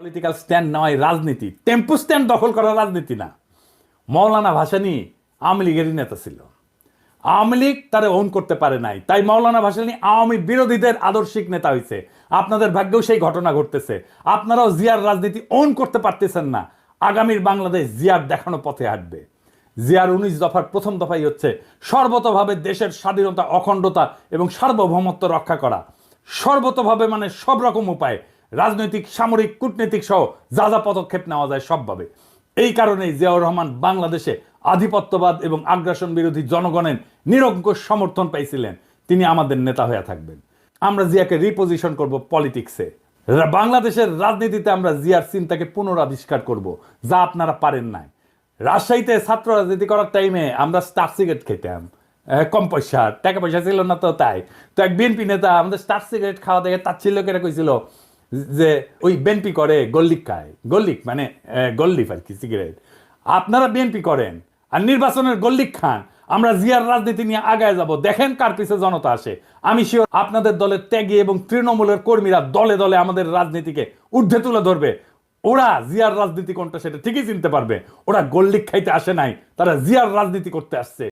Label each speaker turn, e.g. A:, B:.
A: Political stand নয় রাজনীতি, টেম্পু stand দখল করা রাজনীতি না। মৌলানা ভাসানী আওয়ামী লীগেরই নেতা ছিল, আওয়ামী লীগ তারা ওন করতে পারে নাই, তাই মৌলানা ভাসানী আওয়ামী বিরোধীদের আদর্শিক নেতা হয়েছে। আপনাদের ভাগ্যেও সেই ঘটনা ঘটতেছে, আপনারাও জিয়ার রাজনীতি ওন করতে পারতেছেন না। আগামীর বাংলাদেশ জিয়ার দেখানো পথে হাঁটবে। জিয়ার 19 দফার প্রথম দফাই হচ্ছে সর্বতভাবে দেশের স্বাধীনতা, অখণ্ডতা এবং সার্বভৌমত্ব রক্ষা করা। সর্বতভাবে মানে সব রকম উপায়ে, রাজনৈতিক, সামরিক, কূটনৈতিক সহ যা যা পদক্ষেপ নেওয়া যায় সবভাবে। এই কারণেই জিয়াউর রহমান বাংলাদেশে আধিপত্যবাদ এবং আগ্রাসন বিরোধী জনগণের নিরঙ্কুশ সমর্থন পাইছিলেন। তিনি আমাদের নেতা হয়ে থাকবেন। আমরা জিয়াকে রিপোজিশন করব পলিটিক্সে। বাংলাদেশের রাজনীতিতে আমরা জিয়ার চিন্তাকে পুনরাবিষ্কার করব, যা আপনারা পারেন নাই। রাজশাহীতে ছাত্র রাজনীতি করার টাইমে আমরা স্টার সিগারেট খেতাম, কম পয়সা, টাকা পয়সা ছিল না, তো তাই তো এক বিএনপি নেতা আমাদের স্টার সিগারেট খাওয়া দেখে তাচ্ছিল্য করে কইছিল যে ওই বিএনপি করে গল্লিক খায়। গল্লিক মানে গল্লিফ আর কি, সিগারেট। আপনারা বিএনপি করেন আর নির্বাচনের গল্লিক খান। আমরা জিয়ার রাজনীতি নিয়ে আগায় যাব, দেখেন কার পিছে জনতা আসে। আমি শিওর আপনাদের দলের ত্যাগী এবং তৃণমূলের কর্মীরা দলে দলে আমাদের রাজনীতিকে ঊর্ধ্বে তুলে ধরবে। ওরা জিয়ার রাজনীতি কোনটা সেটা ঠিকই চিনতে পারবে। ওরা গল্লিক খাইতে আসে নাই, তারা জিয়ার রাজনীতি করতে আসছে।